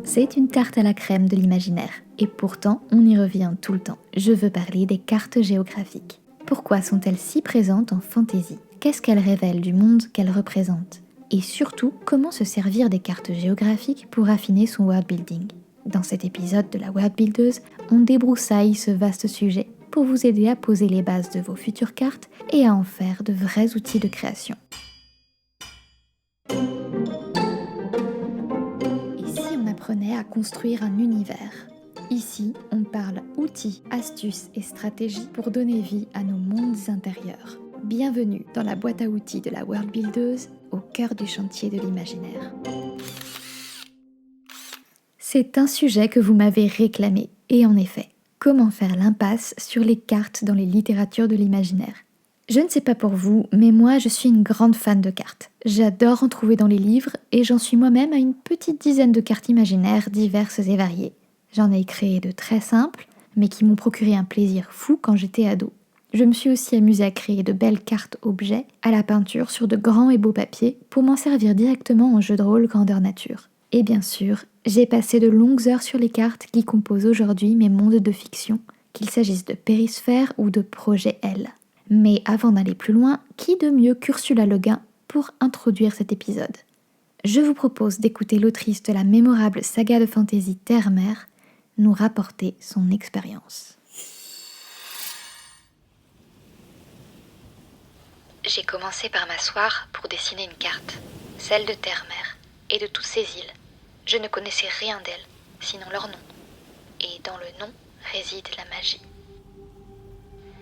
C'est une tarte à la crème de l'imaginaire, et pourtant on y revient tout le temps. Je veux parler des cartes géographiques. Pourquoi sont-elles si présentes en fantasy ? Qu'est-ce qu'elles révèlent du monde qu'elles représentent ? Et surtout, comment se servir des cartes géographiques pour affiner son world building ? Dans cet épisode de la World Buildeuse, on débroussaille ce vaste sujet pour vous aider à poser les bases de vos futures cartes et à en faire de vrais outils de création. Apprenait à construire un univers. Ici, on parle outils, astuces et stratégies pour donner vie à nos mondes intérieurs. Bienvenue dans la boîte à outils de la World Buildeuse, au cœur du chantier de l'imaginaire. C'est un sujet que vous m'avez réclamé, et en effet, comment faire l'impasse sur les cartes dans les littératures de l'imaginaire ? Je ne sais pas pour vous, mais moi je suis une grande fan de cartes. J'adore en trouver dans les livres et j'en suis moi-même à une petite dizaine de cartes imaginaires diverses et variées. J'en ai créé de très simples, mais qui m'ont procuré un plaisir fou quand j'étais ado. Je me suis aussi amusée à créer de belles cartes objets à la peinture sur de grands et beaux papiers pour m'en servir directement en jeu de rôle grandeur nature. Et bien sûr, j'ai passé de longues heures sur les cartes qui composent aujourd'hui mes mondes de fiction, qu'il s'agisse de périsphères ou de projets L. Mais avant d'aller plus loin, qui de mieux qu'Ursula Le Guin pour introduire cet épisode ? Je vous propose d'écouter l'autrice de la mémorable saga de fantasy Terre-Mer nous rapporter son expérience. J'ai commencé par m'asseoir pour dessiner une carte, celle de Terre-Mer et de toutes ces îles. Je ne connaissais rien d'elles, sinon leur nom. Et dans le nom réside la magie.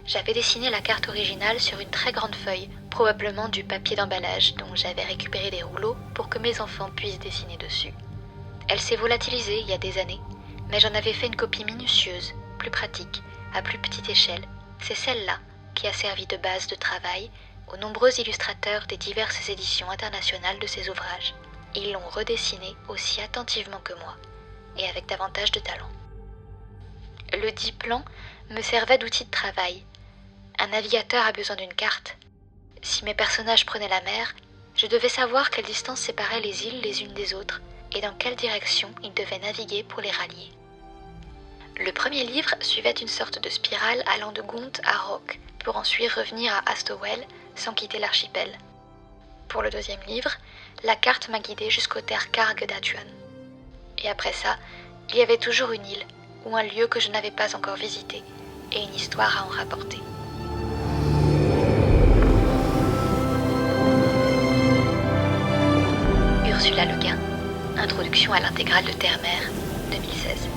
J'avais dessiné la carte originale sur une très grande feuille, probablement du papier d'emballage dont j'avais récupéré des rouleaux pour que mes enfants puissent dessiner dessus. Elle s'est volatilisée il y a des années, mais j'en avais fait une copie minutieuse, plus pratique, à plus petite échelle. C'est celle-là qui a servi de base de travail aux nombreux illustrateurs des diverses éditions internationales de ces ouvrages. Ils l'ont redessinée aussi attentivement que moi, et avec davantage de talent. Le dit plan me servait d'outil de travail. Un navigateur a besoin d'une carte. Si mes personnages prenaient la mer, je devais savoir quelle distance séparait les îles les unes des autres et dans quelle direction ils devaient naviguer pour les rallier. Le premier livre suivait une sorte de spirale allant de Gont à Rock pour ensuite revenir à Astowell sans quitter l'archipel. Pour le deuxième livre, la carte m'a guidée jusqu'aux terres Karg d'Atuan. Et après ça, il y avait toujours une île ou un lieu que je n'avais pas encore visité et une histoire à en rapporter. Ursula Le Guin, Introduction à l'intégrale de Terre-Mer, 2016.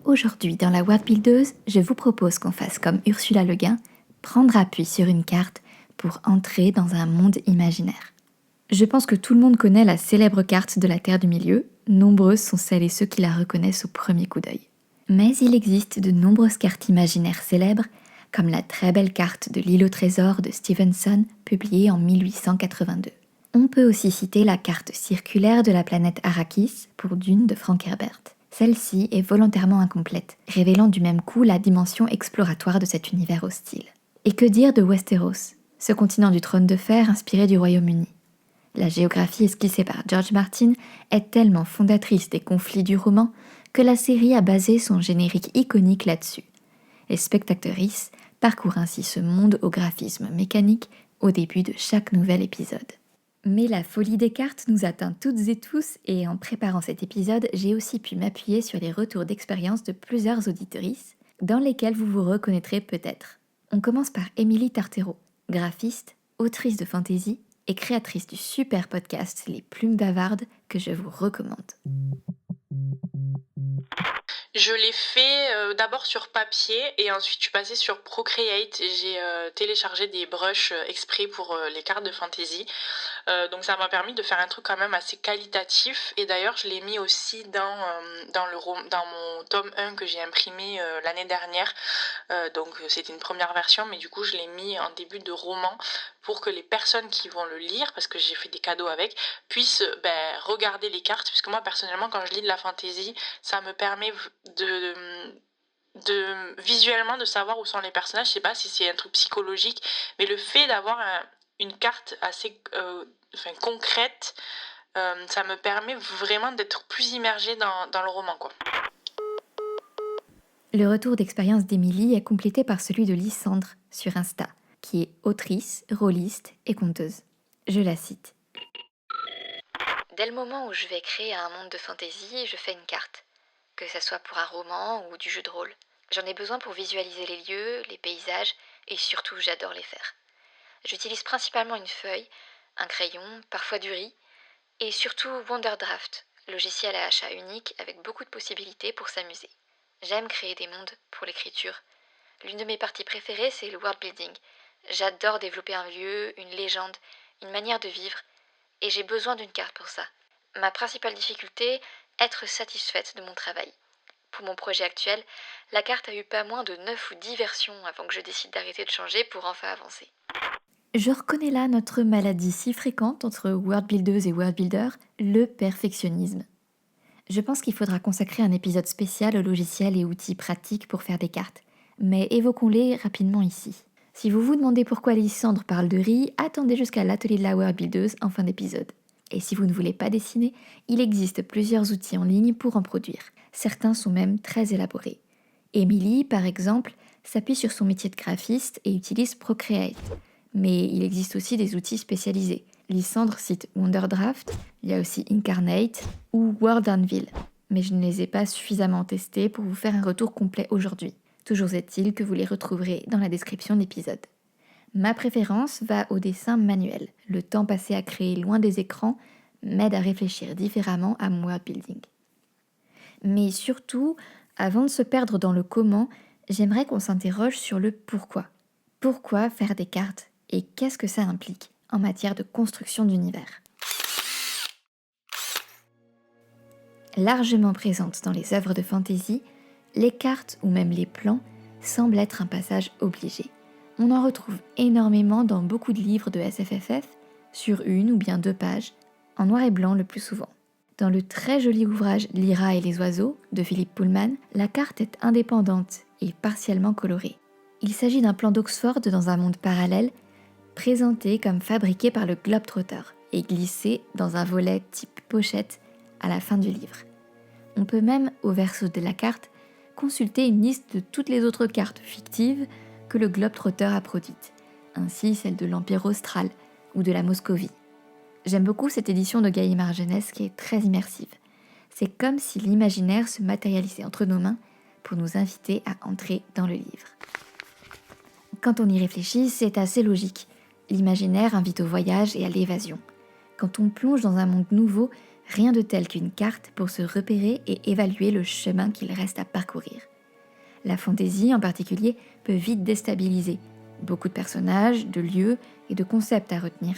Aujourd'hui, dans la World Buildeuse, je vous propose qu'on fasse comme Ursula Le Guin, prendre appui sur une carte pour entrer dans un monde imaginaire. Je pense que tout le monde connaît la célèbre carte de la Terre du Milieu, nombreuses sont celles et ceux qui la reconnaissent au premier coup d'œil. Mais il existe de nombreuses cartes imaginaires célèbres, comme la très belle carte de l'île au trésor de Stevenson, publiée en 1882. On peut aussi citer la carte circulaire de la planète Arrakis pour Dune de Frank Herbert. Celle-ci est volontairement incomplète, révélant du même coup la dimension exploratoire de cet univers hostile. Et que dire de Westeros, ce continent du trône de fer inspiré du Royaume-Uni ? La géographie esquissée par George Martin est tellement fondatrice des conflits du roman que la série a basé son générique iconique là-dessus. Les spectatrices parcourent ainsi ce monde au graphisme mécanique au début de chaque nouvel épisode. Mais la folie des cartes nous atteint toutes et tous et en préparant cet épisode, j'ai aussi pu m'appuyer sur les retours d'expérience de plusieurs auditrices dans lesquelles vous vous reconnaîtrez peut-être. On commence par Émilie Tartero, graphiste, autrice de fantasy et créatrice du super podcast Les Plumes Bavardes que je vous recommande. Je l'ai fait d'abord sur papier et ensuite je suis passée sur Procreate et j'ai téléchargé des brushes exprès pour les cartes de fantasy. Donc ça m'a permis de faire un truc quand même assez qualitatif et d'ailleurs je l'ai mis aussi dans mon tome 1 que j'ai imprimé l'année dernière. Donc c'était une première version mais du coup je l'ai mis en début de roman pour que les personnes qui vont le lire, parce que j'ai fait des cadeaux avec, puissent regarder les cartes, puisque moi personnellement quand je lis de la fantasy, ça me permet visuellement de savoir où sont les personnages. Je sais pas si c'est un truc psychologique, mais le fait d'avoir une carte assez concrète, ça me permet vraiment d'être plus immergée dans le roman, quoi. Le retour d'expérience d'Émilie est complété par celui de Lysandre sur Insta, qui est autrice, rôliste et conteuse. Je la cite. Dès le moment où je vais créer un monde de fantaisie, je fais une carte. Que ce soit pour un roman ou du jeu de rôle. J'en ai besoin pour visualiser les lieux, les paysages, et surtout j'adore les faire. J'utilise principalement une feuille, un crayon, parfois du riz, et surtout Wonderdraft, logiciel à achat unique avec beaucoup de possibilités pour s'amuser. J'aime créer des mondes pour l'écriture. L'une de mes parties préférées, c'est le world building. J'adore développer un lieu, une légende, une manière de vivre, et j'ai besoin d'une carte pour ça. Ma principale difficulté, être satisfaite de mon travail. Pour mon projet actuel, la carte a eu pas moins de 9 ou 10 versions avant que je décide d'arrêter de changer pour enfin avancer. Je reconnais là notre maladie si fréquente entre world builders et world builders, le perfectionnisme. Je pense qu'il faudra consacrer un épisode spécial aux logiciels et outils pratiques pour faire des cartes, mais évoquons-les rapidement ici. Si vous vous demandez pourquoi Lysandre parle de riz, attendez jusqu'à l'atelier de la world buildeuse en fin d'épisode. Et si vous ne voulez pas dessiner, il existe plusieurs outils en ligne pour en produire. Certains sont même très élaborés. Émilie, par exemple, s'appuie sur son métier de graphiste et utilise Procreate. Mais il existe aussi des outils spécialisés. Lysandre cite Wonderdraft, il y a aussi Incarnate ou Word Anvil. Mais je ne les ai pas suffisamment testés pour vous faire un retour complet aujourd'hui. Toujours est-il que vous les retrouverez dans la description de l'épisode. Ma préférence va au dessin manuel. Le temps passé à créer loin des écrans m'aide à réfléchir différemment à mon world building. Mais surtout, avant de se perdre dans le comment, j'aimerais qu'on s'interroge sur le pourquoi. Pourquoi faire des cartes et qu'est-ce que ça implique en matière de construction d'univers? Largement présentes dans les œuvres de fantasy, les cartes ou même les plans semblent être un passage obligé. On en retrouve énormément dans beaucoup de livres de SFFF, sur 1 ou bien 2 pages, en noir et blanc le plus souvent. Dans le très joli ouvrage Lyra et les oiseaux de Philippe Pullman, la carte est indépendante et partiellement colorée. Il s'agit d'un plan d'Oxford dans un monde parallèle, présenté comme fabriqué par le Globetrotter et glissé dans un volet type pochette à la fin du livre. On peut même, au verso de la carte, consulter une liste de toutes les autres cartes fictives que le Globetrotter a produites, ainsi celle de l'Empire austral ou de la Moscovie. J'aime beaucoup cette édition de Gallimard Jeunesse qui est très immersive. C'est comme si l'imaginaire se matérialisait entre nos mains pour nous inviter à entrer dans le livre. Quand on y réfléchit, c'est assez logique. L'imaginaire invite au voyage et à l'évasion. Quand on plonge dans un monde nouveau, rien de tel qu'une carte pour se repérer et évaluer le chemin qu'il reste à parcourir. La fantaisie, en particulier, peut vite déstabiliser. Beaucoup de personnages, de lieux et de concepts à retenir.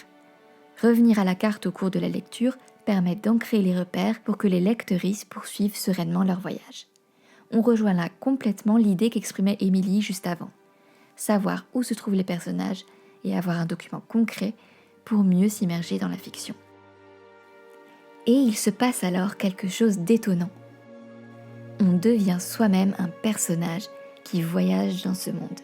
Revenir à la carte au cours de la lecture permet d'ancrer les repères pour que les lectrices poursuivent sereinement leur voyage. On rejoint là complètement l'idée qu'exprimait Émilie juste avant. Savoir où se trouvent les personnages et avoir un document concret pour mieux s'immerger dans la fiction. Et il se passe alors quelque chose d'étonnant. On devient soi-même un personnage qui voyage dans ce monde.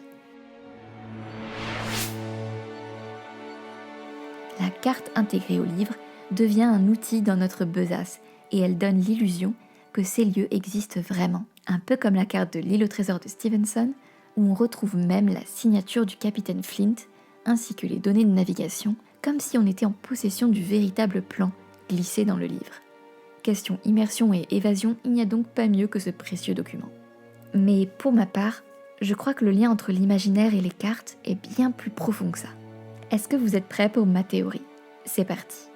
La carte intégrée au livre devient un outil dans notre besace et elle donne l'illusion que ces lieux existent vraiment. Un peu comme la carte de l'île au trésor de Stevenson, où on retrouve même la signature du capitaine Flint ainsi que les données de navigation, comme si on était en possession du véritable plan glissé dans le livre. Question immersion et évasion, il n'y a donc pas mieux que ce précieux document. Mais pour ma part, je crois que le lien entre l'imaginaire et les cartes est bien plus profond que ça. Est-ce que vous êtes prêts pour ma théorie? C'est parti.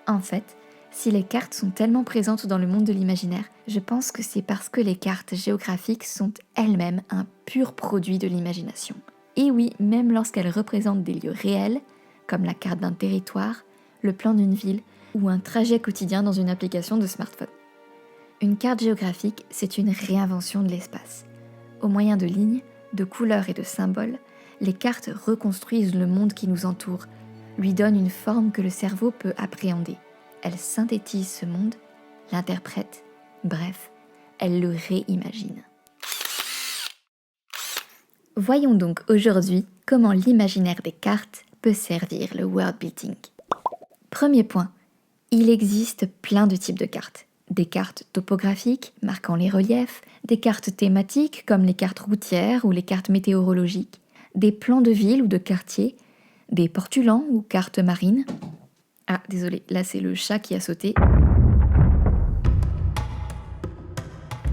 En fait, Si les cartes sont tellement présentes dans le monde de l'imaginaire, je pense que c'est parce que les cartes géographiques sont elles-mêmes un pur produit de l'imagination. Et oui, même lorsqu'elles représentent des lieux réels, comme la carte d'un territoire, le plan d'une ville ou un trajet quotidien dans une application de smartphone. Une carte géographique, c'est une réinvention de l'espace. Au moyen de lignes, de couleurs et de symboles, les cartes reconstruisent le monde qui nous entoure, lui donnent une forme que le cerveau peut appréhender. Elles synthétisent ce monde, l'interprètent, bref, elles le réimaginent. Voyons donc aujourd'hui comment l'imaginaire des cartes peut servir le world building. Premier point, il existe plein de types de cartes. Des cartes topographiques marquant les reliefs, des cartes thématiques comme les cartes routières ou les cartes météorologiques, des plans de ville ou de quartier, des portulans ou cartes marines. Ah, désolé, là c'est le chat qui a sauté.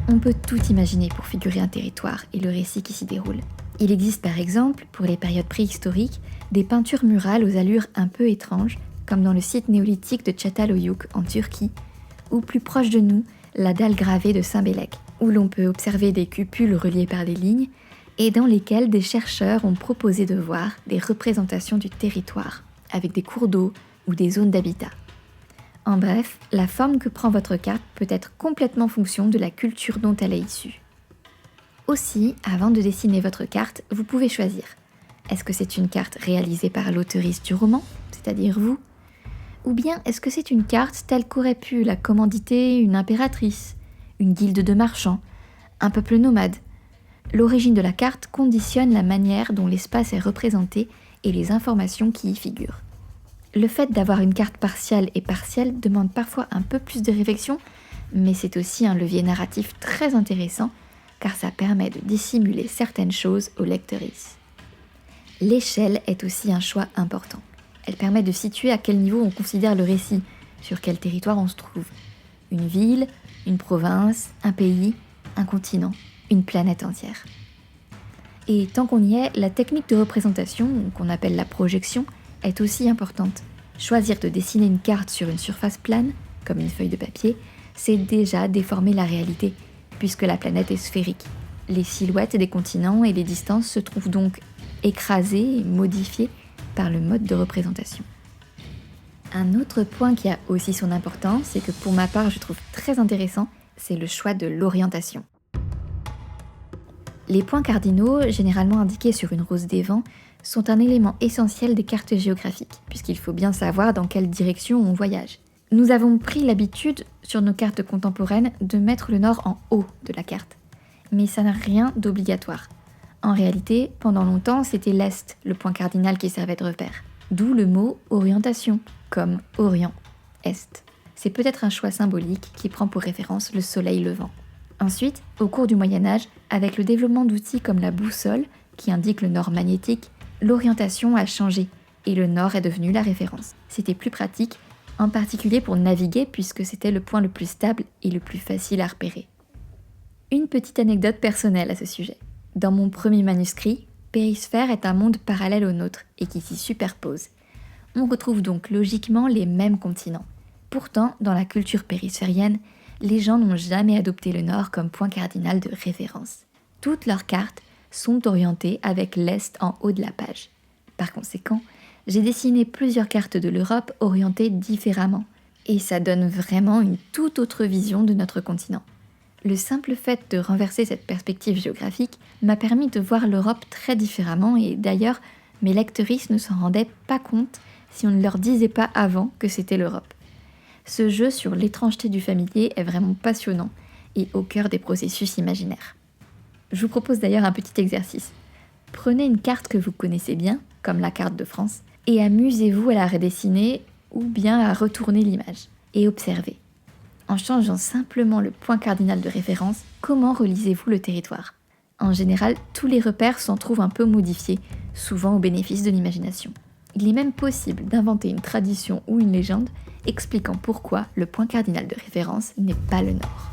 On peut tout imaginer pour figurer un territoire et le récit qui s'y déroule. Il existe par exemple, pour les périodes préhistoriques, des peintures murales aux allures un peu étranges, comme dans le site néolithique de Çatalhöyük en Turquie, ou plus proche de nous, la dalle gravée de Saint-Bélec, où l'on peut observer des cupules reliées par des lignes, et dans lesquelles des chercheurs ont proposé de voir des représentations du territoire, avec des cours d'eau ou des zones d'habitat. En bref, la forme que prend votre carte peut être complètement fonction de la culture dont elle est issue. Aussi, avant de dessiner votre carte, vous pouvez choisir. Est-ce que c'est une carte réalisée par l'auteuriste du roman, c'est-à-dire vous ? Ou bien est-ce que c'est une carte telle qu'aurait pu la commanditer une impératrice, une guilde de marchands, un peuple nomade ? L'origine de la carte conditionne la manière dont l'espace est représenté et les informations qui y figurent. Le fait d'avoir une carte partiale et partielle demande parfois un peu plus de réflexion, mais c'est aussi un levier narratif très intéressant car ça permet de dissimuler certaines choses aux lectrices. L'échelle est aussi un choix important. Elle permet de situer à quel niveau on considère le récit, sur quel territoire on se trouve. Une ville, une province, un pays, un continent, une planète entière. Et tant qu'on y est, la technique de représentation, qu'on appelle la projection, est aussi importante. Choisir de dessiner une carte sur une surface plane, comme une feuille de papier, c'est déjà déformer la réalité, puisque la planète est sphérique. Les silhouettes des continents et les distances se trouvent donc écrasées et modifiées par le mode de représentation. Un autre point qui a aussi son importance et que pour ma part je trouve très intéressant, c'est le choix de l'orientation. Les points cardinaux, généralement indiqués sur une rose des vents, sont un élément essentiel des cartes géographiques, puisqu'il faut bien savoir dans quelle direction on voyage. Nous avons pris l'habitude, sur nos cartes contemporaines, de mettre le nord en haut de la carte. Mais ça n'a rien d'obligatoire. En réalité, pendant longtemps, c'était l'est, le point cardinal qui servait de repère. D'où le mot orientation, comme Orient, Est. C'est peut-être un choix symbolique qui prend pour référence le soleil levant. Ensuite, au cours du Moyen-Âge, avec le développement d'outils comme la boussole, qui indique le nord magnétique, l'orientation a changé et le nord est devenu la référence. C'était plus pratique, en particulier pour naviguer puisque c'était le point le plus stable et le plus facile à repérer. Une petite anecdote personnelle à ce sujet. Dans mon premier manuscrit, Périsphère est un monde parallèle au nôtre et qui s'y superpose. On retrouve donc logiquement les mêmes continents. Pourtant, dans la culture périsphérienne, les gens n'ont jamais adopté le nord comme point cardinal de référence. Toutes leurs cartes sont orientées avec l'est en haut de la page. Par conséquent, j'ai dessiné plusieurs cartes de l'Europe orientées différemment. Et ça donne vraiment une toute autre vision de notre continent. Le simple fait de renverser cette perspective géographique m'a permis de voir l'Europe très différemment et d'ailleurs, mes lectrices ne s'en rendaient pas compte si on ne leur disait pas avant que c'était l'Europe. Ce jeu sur l'étrangeté du familier est vraiment passionnant et au cœur des processus imaginaires. Je vous propose d'ailleurs un petit exercice. Prenez une carte que vous connaissez bien, comme la carte de France, et amusez-vous à la redessiner ou bien à retourner l'image et observez. En changeant simplement le point cardinal de référence, comment relisez-vous le territoire ? En général, tous les repères s'en trouvent un peu modifiés, souvent au bénéfice de l'imagination. Il est même possible d'inventer une tradition ou une légende expliquant pourquoi le point cardinal de référence n'est pas le nord.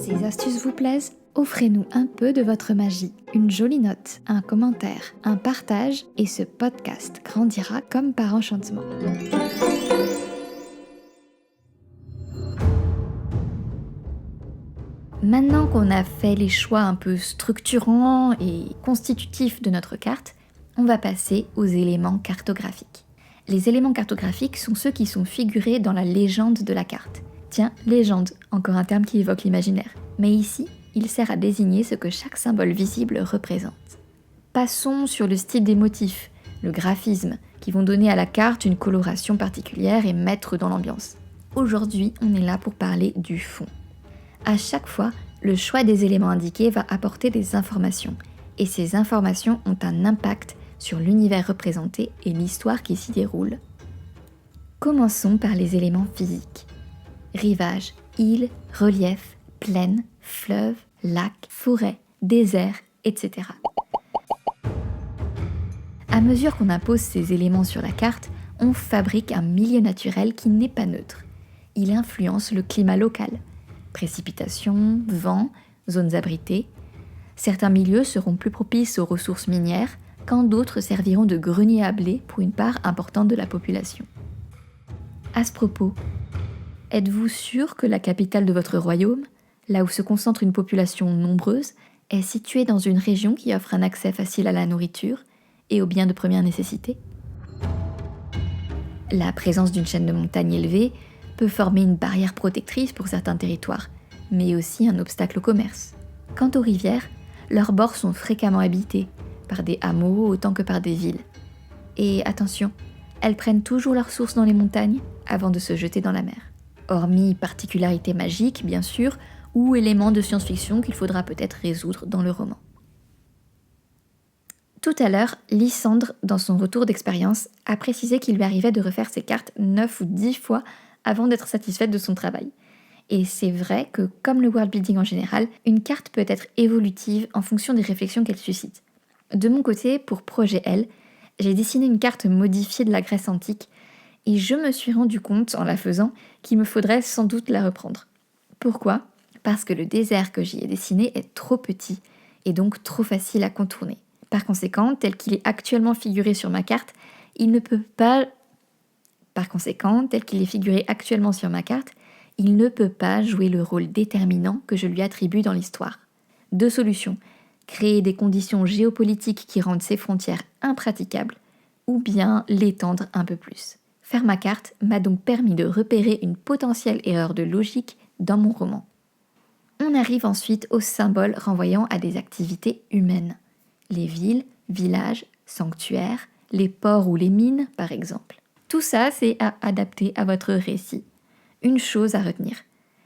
Ces astuces vous plaisent, offrez-nous un peu de votre magie, une jolie note, un commentaire, un partage et ce podcast grandira comme par enchantement. Maintenant qu'on a fait les choix un peu structurants et constitutifs de notre carte, on va passer aux éléments cartographiques. Les éléments cartographiques sont ceux qui sont figurés dans la légende de la carte. Tiens, légende, encore un terme qui évoque l'imaginaire. Mais ici, il sert à désigner ce que chaque symbole visible représente. Passons sur le style des motifs, le graphisme, qui vont donner à la carte une coloration particulière et mettre dans l'ambiance. Aujourd'hui, on est là pour parler du fond. À chaque fois, le choix des éléments indiqués va apporter des informations, et ces informations ont un impact sur l'univers représenté et l'histoire qui s'y déroule. Commençons par les éléments physiques. Rivage, île, relief, plaine, fleuve, lac, forêt, désert, etc. À mesure qu'on impose ces éléments sur la carte, on fabrique un milieu naturel qui n'est pas neutre. Il influence le climat local. Précipitations, vent, zones abritées. Certains milieux seront plus propices aux ressources minières, quand d'autres serviront de grenier à blé pour une part importante de la population. À ce propos, êtes-vous sûr que la capitale de votre royaume, là où se concentre une population nombreuse, est située dans une région qui offre un accès facile à la nourriture et aux biens de première nécessité ? La présence d'une chaîne de montagnes élevée peut former une barrière protectrice pour certains territoires, mais aussi un obstacle au commerce. Quant aux rivières, leurs bords sont fréquemment habités, par des hameaux autant que par des villes. Et attention, elles prennent toujours leur source dans les montagnes avant de se jeter dans la mer. Hormis particularités magiques, bien sûr, ou éléments de science-fiction qu'il faudra peut-être résoudre dans le roman. Tout à l'heure, Lysandre, dans son retour d'expérience, a précisé qu'il lui arrivait de refaire ses cartes 9 ou 10 fois avant d'être satisfaite de son travail. Et c'est vrai que, comme le world building en général, une carte peut être évolutive en fonction des réflexions qu'elle suscite. De mon côté, pour Projet L, j'ai dessiné une carte modifiée de la Grèce antique et je me suis rendu compte, en la faisant, qu'il me faudrait sans doute la reprendre. Pourquoi ? Parce que le désert que j'y ai dessiné est trop petit et donc trop facile à contourner. Par conséquent, tel qu'il est actuellement figuré sur ma carte, il ne peut pas jouer le rôle déterminant que je lui attribue dans l'histoire. Deux solutions. Créer des conditions géopolitiques qui rendent ces frontières impraticables, ou bien l'étendre un peu plus. Faire ma carte m'a donc permis de repérer une potentielle erreur de logique dans mon roman. On arrive ensuite aux symboles renvoyant à des activités humaines. Les villes, villages, sanctuaires, les ports ou les mines, par exemple. Tout ça, c'est à adapter à votre récit. Une chose à retenir,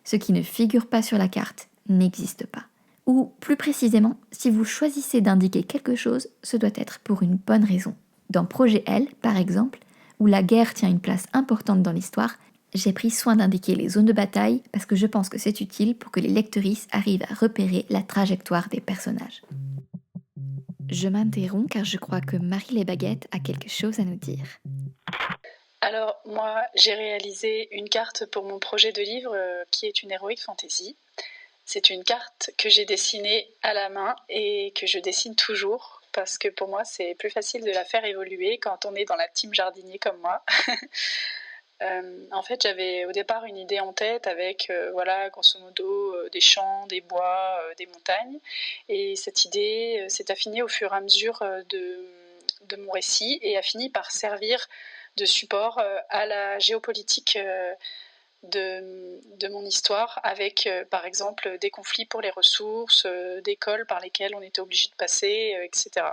ce qui ne figure pas sur la carte n'existe pas. Ou plus précisément, si vous choisissez d'indiquer quelque chose, ce doit être pour une bonne raison. Dans Projet L, par exemple, où la guerre tient une place importante dans l'histoire, j'ai pris soin d'indiquer les zones de bataille parce que je pense que c'est utile pour que les lectrices arrivent à repérer la trajectoire des personnages. Je m'interromps car je crois que Marie les Baguettes a quelque chose à nous dire. Alors moi, j'ai réalisé une carte pour mon projet de livre qui est une heroic fantasy. C'est une carte que j'ai dessinée à la main et que je dessine toujours parce que pour moi, c'est plus facile de la faire évoluer quand on est dans la team jardinier comme moi. En fait, j'avais au départ une idée en tête avec, grosso modo, des champs, des bois, des montagnes. Et cette idée s'est affinée au fur et à mesure de mon récit et a fini par servir de support à la géopolitique de mon histoire avec, par exemple, des conflits pour les ressources, des cols par lesquels on était obligé de passer, etc.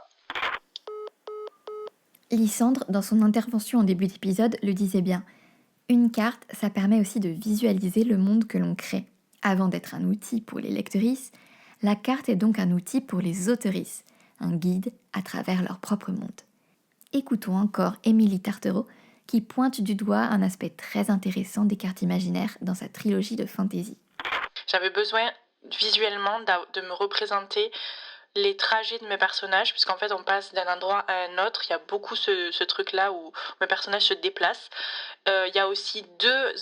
Lysandre, dans son intervention en début d'épisode, le disait bien. Une carte, ça permet aussi de visualiser le monde que l'on crée. Avant d'être un outil pour les lectrices, la carte est donc un outil pour les autrices, un guide à travers leur propre monde. Écoutons encore Émilie Tartereau, qui pointe du doigt un aspect très intéressant des cartes imaginaires dans sa trilogie de fantasy. J'avais besoin visuellement de me représenter les trajets de mes personnages, puisqu'en fait on passe d'un endroit à un autre. Il y a beaucoup ce truc-là où mes personnages se déplacent. Il y a aussi deux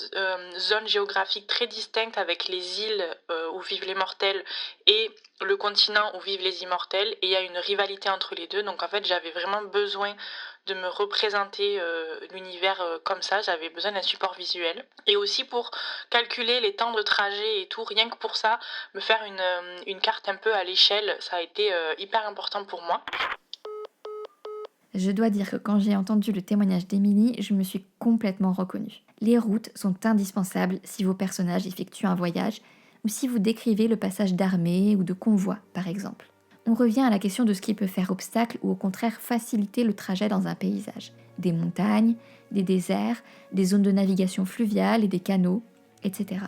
zones géographiques très distinctes avec les îles où vivent les mortels et le continent où vivent les immortels. Et il y a une rivalité entre les deux. Donc en fait j'avais vraiment besoin de me représenter l'univers comme ça. J'avais besoin d'un support visuel. Et aussi pour calculer les temps de trajet et tout, rien que pour ça, me faire une carte un peu à l'échelle, ça a été hyper important pour moi. Je dois dire que quand j'ai entendu le témoignage d'Émilie, je me suis complètement reconnue. Les routes sont indispensables si vos personnages effectuent un voyage ou si vous décrivez le passage d'armées ou de convois, par exemple. On revient à la question de ce qui peut faire obstacle ou au contraire faciliter le trajet dans un paysage. Des montagnes, des déserts, des zones de navigation fluviale et des canaux, etc.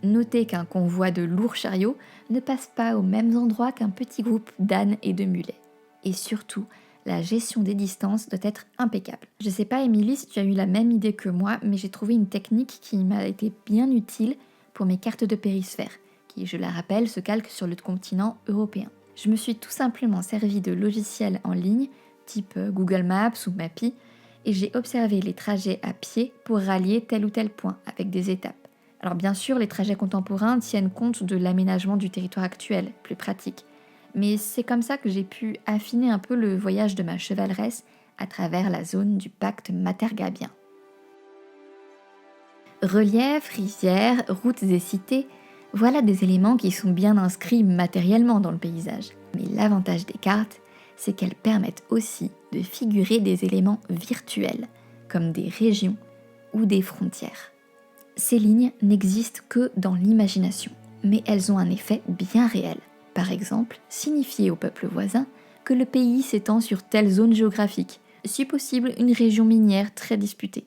Notez qu'un convoi de lourds chariots ne passe pas aux mêmes endroits qu'un petit groupe d'ânes et de mulets. Et surtout, la gestion des distances doit être impeccable. Je sais pas, Émilie, si tu as eu la même idée que moi, mais j'ai trouvé une technique qui m'a été bien utile pour mes cartes de périsphère, qui, je la rappelle, se calquent sur le continent européen. Je me suis tout simplement servi de logiciels en ligne, type Google Maps ou Mappy, et j'ai observé les trajets à pied pour rallier tel ou tel point, avec des étapes. Alors bien sûr, les trajets contemporains tiennent compte de l'aménagement du territoire actuel, plus pratique. Mais c'est comme ça que j'ai pu affiner un peu le voyage de ma chevaleresse à travers la zone du pacte matergabien. Relief, rizières, routes et cités, voilà des éléments qui sont bien inscrits matériellement dans le paysage. Mais l'avantage des cartes, c'est qu'elles permettent aussi de figurer des éléments virtuels, comme des régions ou des frontières. Ces lignes n'existent que dans l'imagination, mais elles ont un effet bien réel. Par exemple, signifier au peuple voisin que le pays s'étend sur telle zone géographique, si possible une région minière très disputée.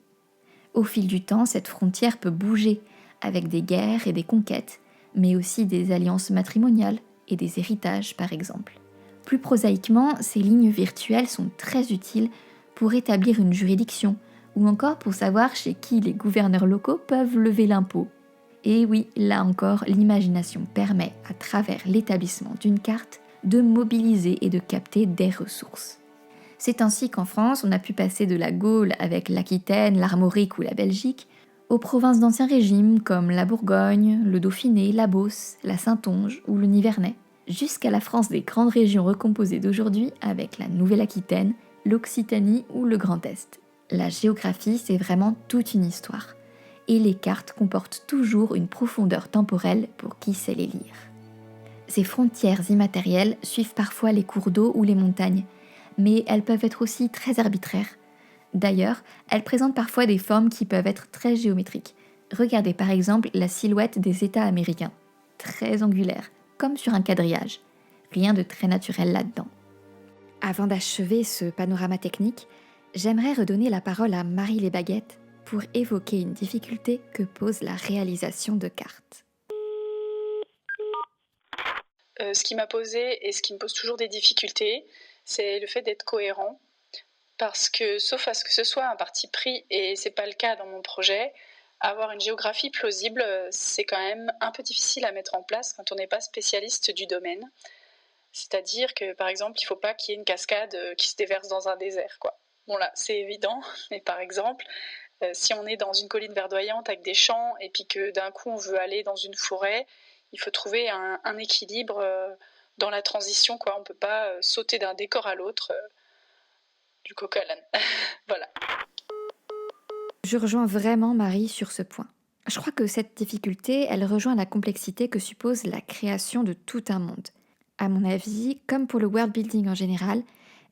Au fil du temps, cette frontière peut bouger, avec des guerres et des conquêtes, mais aussi des alliances matrimoniales et des héritages par exemple. Plus prosaïquement, ces lignes virtuelles sont très utiles pour établir une juridiction, ou encore pour savoir chez qui les gouverneurs locaux peuvent lever l'impôt. Et oui, là encore, l'imagination permet, à travers l'établissement d'une carte, de mobiliser et de capter des ressources. C'est ainsi qu'en France, on a pu passer de la Gaule avec l'Aquitaine, l'Armorique ou la Belgique, aux provinces d'Ancien Régime comme la Bourgogne, le Dauphiné, la Beauce, la Saintonge ou le Nivernais, jusqu'à la France des grandes régions recomposées d'aujourd'hui avec la Nouvelle-Aquitaine, l'Occitanie ou le Grand Est. La géographie, c'est vraiment toute une histoire. Et les cartes comportent toujours une profondeur temporelle pour qui sait les lire. Ces frontières immatérielles suivent parfois les cours d'eau ou les montagnes, mais elles peuvent être aussi très arbitraires. D'ailleurs, elles présentent parfois des formes qui peuvent être très géométriques. Regardez par exemple la silhouette des États américains, très angulaire, comme sur un quadrillage. Rien de très naturel là-dedans. Avant d'achever ce panorama technique, j'aimerais redonner la parole à Marie Les Baguettes pour évoquer une difficulté que pose la réalisation de cartes. Ce qui m'a posé et ce qui me pose toujours des difficultés, c'est le fait d'être cohérent. Parce que, sauf à ce que ce soit un parti pris, et c'est pas le cas dans mon projet, avoir une géographie plausible, c'est quand même un peu difficile à mettre en place quand on n'est pas spécialiste du domaine. C'est-à-dire que, par exemple, il ne faut pas qu'il y ait une cascade qui se déverse dans un désert, quoi. Bon là, c'est évident, mais par exemple, si on est dans une colline verdoyante avec des champs et puis que d'un coup on veut aller dans une forêt, il faut trouver un équilibre dans la transition, quoi. On ne peut pas sauter d'un décor à l'autre du coq à l'âne. Voilà. Je rejoins vraiment Marie sur ce point. Je crois que cette difficulté, elle rejoint la complexité que suppose la création de tout un monde. À mon avis, comme pour le world building en général,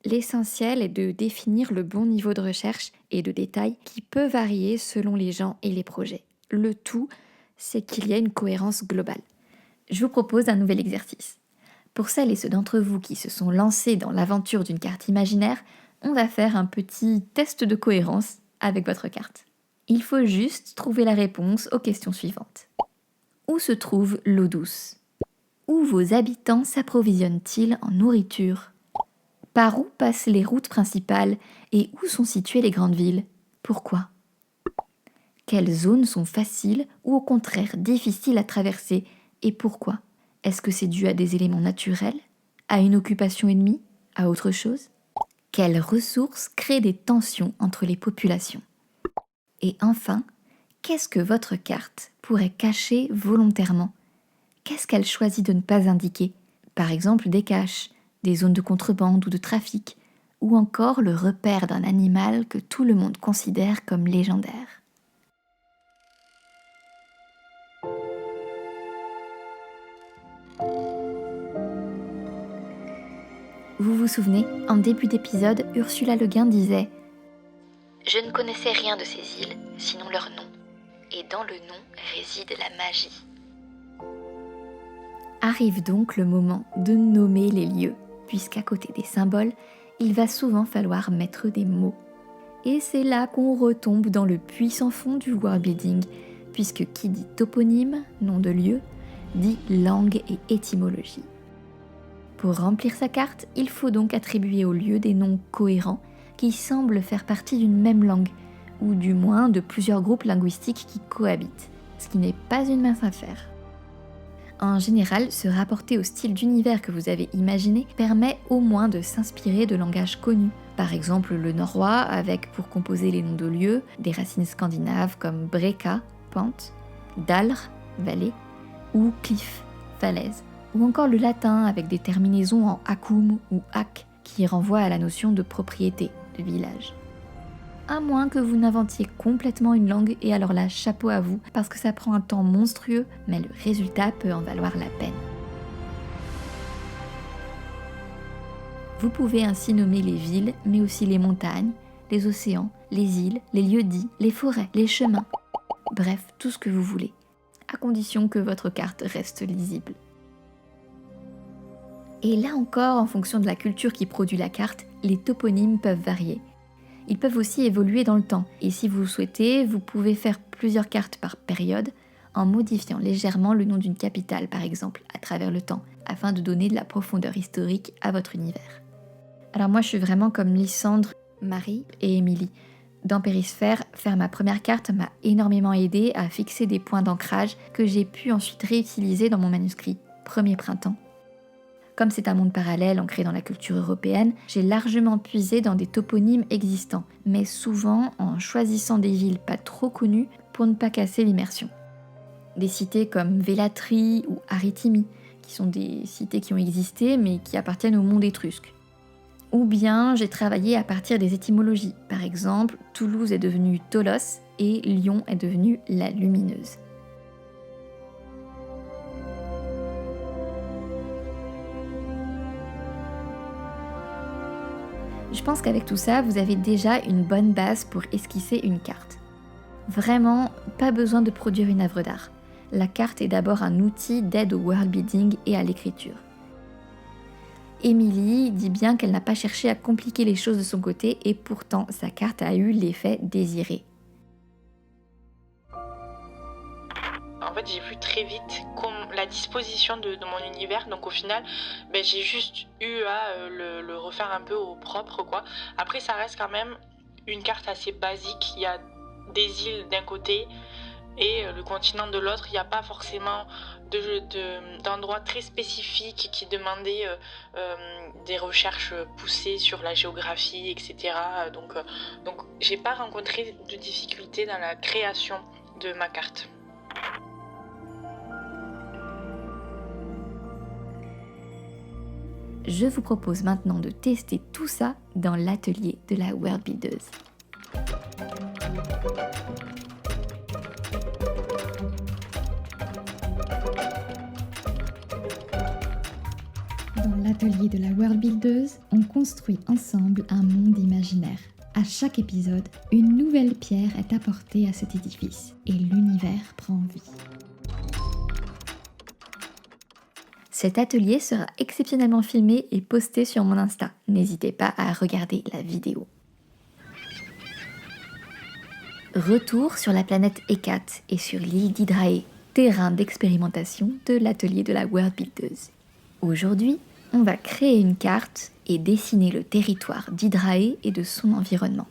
l'essentiel est de définir le bon niveau de recherche et de détail qui peut varier selon les gens et les projets. Le tout, c'est qu'il y ait une cohérence globale. Je vous propose un nouvel exercice. Pour celles et ceux d'entre vous qui se sont lancés dans l'aventure d'une carte imaginaire, on va faire un petit test de cohérence avec votre carte. Il faut juste trouver la réponse aux questions suivantes. Où se trouve l'eau douce ? Où vos habitants s'approvisionnent-ils en nourriture ? Par où passent les routes principales et où sont situées les grandes villes ? Pourquoi ? Quelles zones sont faciles ou au contraire difficiles à traverser et pourquoi ? Est-ce que c'est dû à des éléments naturels, À une occupation ennemie? À autre chose? Quelles ressources créent des tensions entre les populations? Et enfin, qu'est-ce que votre carte pourrait cacher volontairement? Qu'est-ce qu'elle choisit de ne pas indiquer? Par exemple des caches, des zones de contrebande ou de trafic, ou encore le repère d'un animal que tout le monde considère comme légendaire. Vous vous souvenez, en début d'épisode, Ursula Le Guin disait « Je ne connaissais rien de ces îles, sinon leur nom. Et dans le nom réside la magie. » Arrive donc le moment de nommer les lieux, puisqu'à côté des symboles, il va souvent falloir mettre des mots. Et c'est là qu'on retombe dans le puits sans fond du worldbuilding, puisque qui dit toponyme, nom de lieu, dit langue et étymologie. Pour remplir sa carte, il faut donc attribuer au lieu des noms cohérents qui semblent faire partie d'une même langue, ou du moins de plusieurs groupes linguistiques qui cohabitent, ce qui n'est pas une mince affaire. En général, se rapporter au style d'univers que vous avez imaginé permet au moins de s'inspirer de langages connus. Par exemple le norrois avec pour composer les noms de lieux des racines scandinaves comme breka, pente, dalr, vallée, ou cliff, falaise. Ou encore le latin avec des terminaisons en acum ou ac qui renvoient à la notion de propriété, de village. À moins que vous n'inventiez complètement une langue et alors là, chapeau à vous, parce que ça prend un temps monstrueux, mais le résultat peut en valoir la peine. Vous pouvez ainsi nommer les villes, mais aussi les montagnes, les océans, les îles, les lieux-dits, les forêts, les chemins. Bref, tout ce que vous voulez, à condition que votre carte reste lisible. Et là encore, en fonction de la culture qui produit la carte, les toponymes peuvent varier. Ils peuvent aussi évoluer dans le temps, et si vous le souhaitez, vous pouvez faire plusieurs cartes par période, en modifiant légèrement le nom d'une capitale par exemple, à travers le temps, afin de donner de la profondeur historique à votre univers. Alors moi je suis vraiment comme Lysandre, Marie et Émilie. Dans Périsphère, faire ma première carte m'a énormément aidé à fixer des points d'ancrage que j'ai pu ensuite réutiliser dans mon manuscrit, Premier Printemps. Comme c'est un monde parallèle ancré dans la culture européenne, j'ai largement puisé dans des toponymes existants, mais souvent en choisissant des villes pas trop connues pour ne pas casser l'immersion. Des cités comme Vélatrie ou Aritimi, qui sont des cités qui ont existé mais qui appartiennent au monde étrusque. Ou bien j'ai travaillé à partir des étymologies. Par exemple, Toulouse est devenue Tolos et Lyon est devenue la Lumineuse. Je pense qu'avec tout ça, vous avez déjà une bonne base pour esquisser une carte. Vraiment, pas besoin de produire une œuvre d'art. La carte est d'abord un outil d'aide au worldbuilding et à l'écriture. Émilie dit bien qu'elle n'a pas cherché à compliquer les choses de son côté et pourtant sa carte a eu l'effet désiré. En fait, j'ai vu très vite la disposition de mon univers, donc au final, j'ai juste eu à le refaire un peu au propre, quoi. Après, ça reste quand même une carte assez basique. Il y a des îles d'un côté et le continent de l'autre. Il n'y a pas forcément d'endroits très spécifiques qui demandaient des recherches poussées sur la géographie, etc. Donc j'ai pas rencontré de difficultés dans la création de ma carte. Je vous propose maintenant de tester tout ça dans l'atelier de la worldbuildeuse. Dans l'atelier de la worldbuildeuse, on construit ensemble un monde imaginaire. À chaque épisode, une nouvelle pierre est apportée à cet édifice et l'univers prend vie. Cet atelier sera exceptionnellement filmé et posté sur mon Insta. N'hésitez pas à regarder la vidéo. Retour sur la planète Hécate et sur l'île d'Hydrae, terrain d'expérimentation de l'atelier de la worldbuildeuse. Aujourd'hui, on va créer une carte et dessiner le territoire d'Hydrae et de son environnement.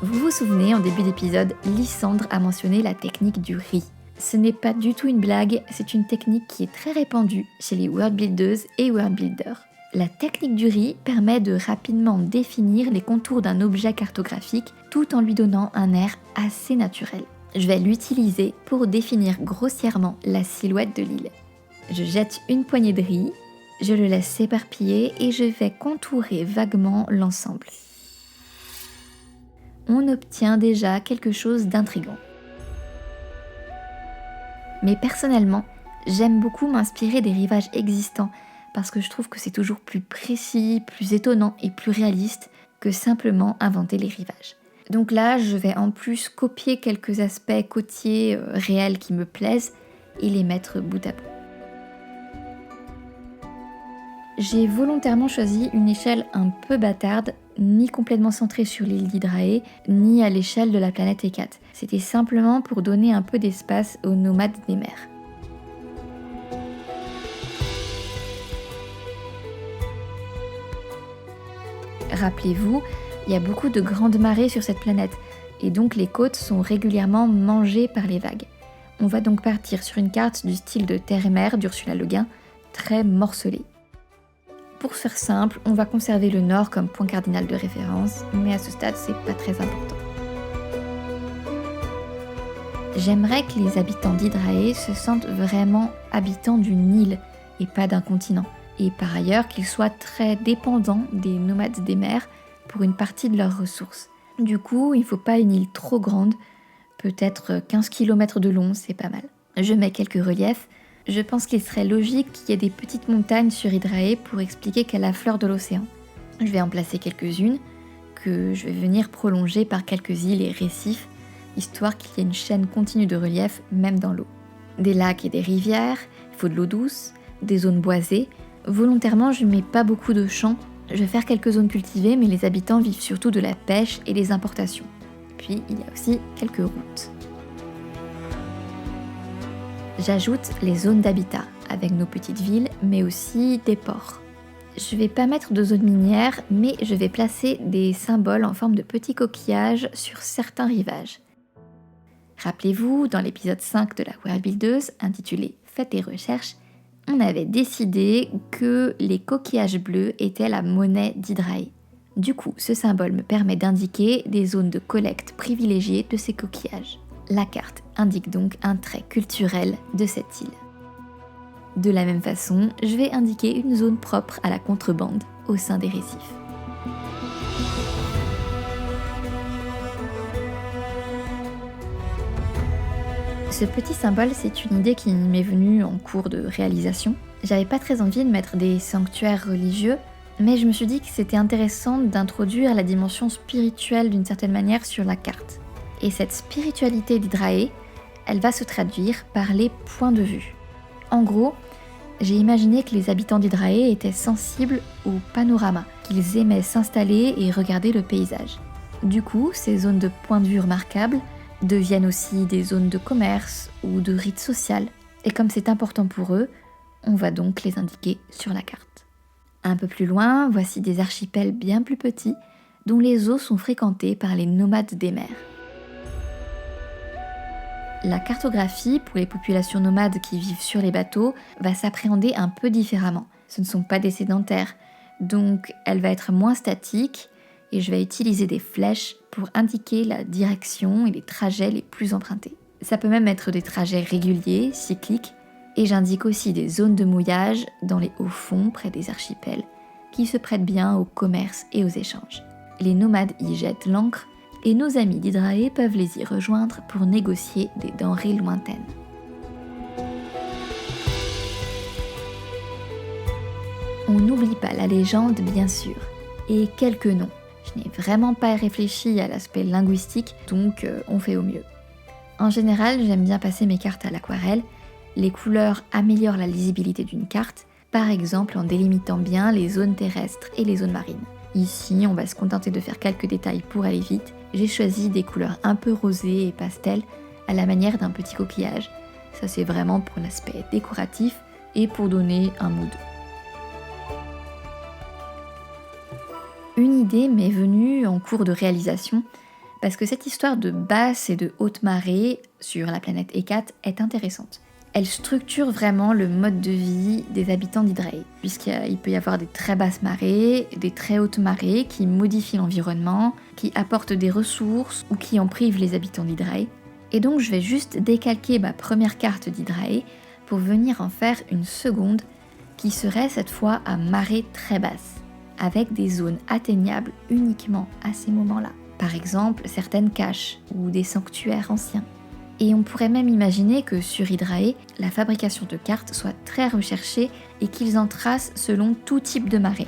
Vous vous souvenez, en début d'épisode, Lysandre a mentionné la technique du riz. Ce n'est pas du tout une blague, c'est une technique qui est très répandue chez les worldbuilders et worldbuilders. La technique du riz permet de rapidement définir les contours d'un objet cartographique tout en lui donnant un air assez naturel. Je vais l'utiliser pour définir grossièrement la silhouette de l'île. Je jette une poignée de riz, je le laisse s'éparpiller et je vais contourer vaguement l'ensemble. On obtient déjà quelque chose d'intriguant. Mais personnellement, j'aime beaucoup m'inspirer des rivages existants parce que je trouve que c'est toujours plus précis, plus étonnant et plus réaliste que simplement inventer les rivages. Donc là, je vais en plus copier quelques aspects côtiers réels qui me plaisent et les mettre bout à bout. J'ai volontairement choisi une échelle un peu bâtarde, ni complètement centrée sur l'île d'Hydrae, ni à l'échelle de la planète Hécate. C'était simplement pour donner un peu d'espace aux nomades des mers. Rappelez-vous, il y a beaucoup de grandes marées sur cette planète, et donc les côtes sont régulièrement mangées par les vagues. On va donc partir sur une carte du style de Terre et Mer d'Ursula Le Guin, très morcelée. Pour faire simple, on va conserver le nord comme point cardinal de référence, mais à ce stade, c'est pas très important. J'aimerais que les habitants d'Hydrae se sentent vraiment habitants d'une île et pas d'un continent. Et par ailleurs, qu'ils soient très dépendants des nomades des mers pour une partie de leurs ressources. Du coup, il ne faut pas une île trop grande, peut-être 15 km de long, c'est pas mal. Je mets quelques reliefs. Je pense qu'il serait logique qu'il y ait des petites montagnes sur Hydrae pour expliquer qu'elle affleure de l'océan. Je vais en placer quelques-unes, que je vais venir prolonger par quelques îles et récifs, histoire qu'il y ait une chaîne continue de relief, même dans l'eau. Des lacs et des rivières, il faut de l'eau douce, des zones boisées. Volontairement, je ne mets pas beaucoup de champs. Je vais faire quelques zones cultivées, mais les habitants vivent surtout de la pêche et des importations. Puis, il y a aussi quelques routes. J'ajoute les zones d'habitat, avec nos petites villes, mais aussi des ports. Je ne vais pas mettre de zone minière, mais je vais placer des symboles en forme de petits coquillages sur certains rivages. Rappelez-vous, dans l'épisode 5 de la Worldbuilders, intitulé « Faites tes recherches », on avait décidé que les coquillages bleus étaient la monnaie d'Hydrae. Du coup, ce symbole me permet d'indiquer des zones de collecte privilégiées de ces coquillages. La carte indique donc un trait culturel de cette île. De la même façon, je vais indiquer une zone propre à la contrebande au sein des récifs. Ce petit symbole, c'est une idée qui m'est venue en cours de réalisation. J'avais pas très envie de mettre des sanctuaires religieux, mais je me suis dit que c'était intéressant d'introduire la dimension spirituelle d'une certaine manière sur la carte. Et cette spiritualité d'Hydrae, elle va se traduire par les points de vue. En gros, j'ai imaginé que les habitants d'Hydrae étaient sensibles au panorama, qu'ils aimaient s'installer et regarder le paysage. Du coup, ces zones de points de vue remarquables deviennent aussi des zones de commerce ou de rites social. Et comme c'est important pour eux, on va donc les indiquer sur la carte. Un peu plus loin, voici des archipels bien plus petits, dont les eaux sont fréquentées par les nomades des mers. La cartographie pour les populations nomades qui vivent sur les bateaux va s'appréhender un peu différemment. Ce ne sont pas des sédentaires, donc elle va être moins statique et je vais utiliser des flèches pour indiquer la direction et les trajets les plus empruntés. Ça peut même être des trajets réguliers, cycliques, et j'indique aussi des zones de mouillage dans les hauts fonds près des archipels qui se prêtent bien au commerce et aux échanges. Les nomades y jettent l'ancre et nos amis d'Hydrae peuvent les y rejoindre pour négocier des denrées lointaines. On n'oublie pas la légende, bien sûr, et quelques noms. Je n'ai vraiment pas réfléchi à l'aspect linguistique, donc on fait au mieux. En général, j'aime bien passer mes cartes à l'aquarelle. Les couleurs améliorent la lisibilité d'une carte, par exemple en délimitant bien les zones terrestres et les zones marines. Ici, on va se contenter de faire quelques détails pour aller vite. J'ai choisi des couleurs un peu rosées et pastel, à la manière d'un petit coquillage. Ça, c'est vraiment pour l'aspect décoratif et pour donner un mood. Une idée m'est venue en cours de réalisation, parce que cette histoire de basse et de haute marée, sur la planète Hécate est intéressante. Elle structure vraiment le mode de vie des habitants d'Hydrae, puisqu'il peut y avoir des très basses marées, des très hautes marées qui modifient l'environnement, qui apportent des ressources ou qui en privent les habitants d'Hydrae. Et donc je vais juste décalquer ma première carte d'Hydrae pour venir en faire une seconde qui serait cette fois à marée très basse, avec des zones atteignables uniquement à ces moments-là. Par exemple, certaines caches ou des sanctuaires anciens. Et on pourrait même imaginer que sur Hydrae, la fabrication de cartes soit très recherchée et qu'ils en tracent selon tout type de marée,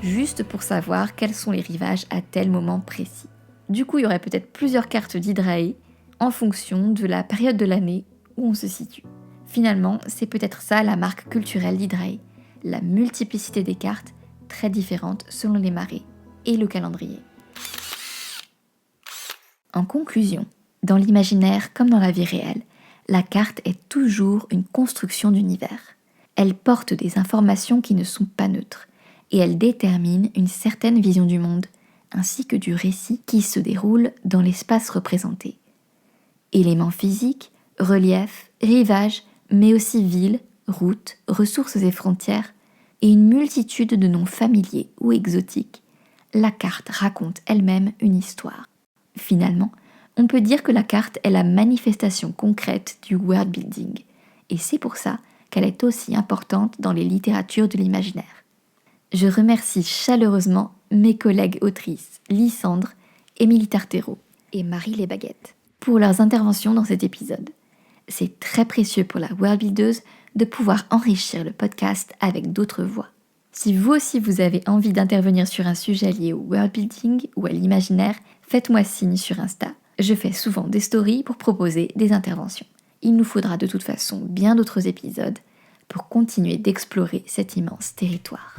juste pour savoir quels sont les rivages à tel moment précis. Du coup, il y aurait peut-être plusieurs cartes d'Hydrae en fonction de la période de l'année où on se situe. Finalement, c'est peut-être ça la marque culturelle d'Hydrae, la multiplicité des cartes très différentes selon les marées et le calendrier. En conclusion, dans l'imaginaire comme dans la vie réelle, la carte est toujours une construction d'univers. Elle porte des informations qui ne sont pas neutres et elle détermine une certaine vision du monde ainsi que du récit qui se déroule dans l'espace représenté. Éléments physiques, reliefs, rivages, mais aussi villes, routes, ressources et frontières, et une multitude de noms familiers ou exotiques, la carte raconte elle-même une histoire. Finalement, on peut dire que la carte est la manifestation concrète du world building, et c'est pour ça qu'elle est aussi importante dans les littératures de l'imaginaire. Je remercie chaleureusement mes collègues autrices Lysandre, Émilie Tartero et Marie Lesbaguettes pour leurs interventions dans cet épisode. C'est très précieux pour la world buildeuse de pouvoir enrichir le podcast avec d'autres voix. Si vous aussi vous avez envie d'intervenir sur un sujet lié au world building ou à l'imaginaire, faites-moi signe sur Insta. Je fais souvent des stories pour proposer des interventions. Il nous faudra de toute façon bien d'autres épisodes pour continuer d'explorer cet immense territoire.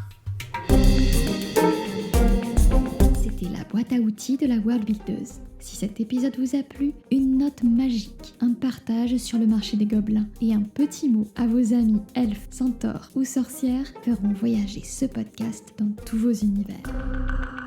C'était la boîte à outils de la World Buildeuse. Si cet épisode vous a plu, une note magique, un partage sur le marché des gobelins et un petit mot à vos amis elfes, centaures ou sorcières feront voyager ce podcast dans tous vos univers.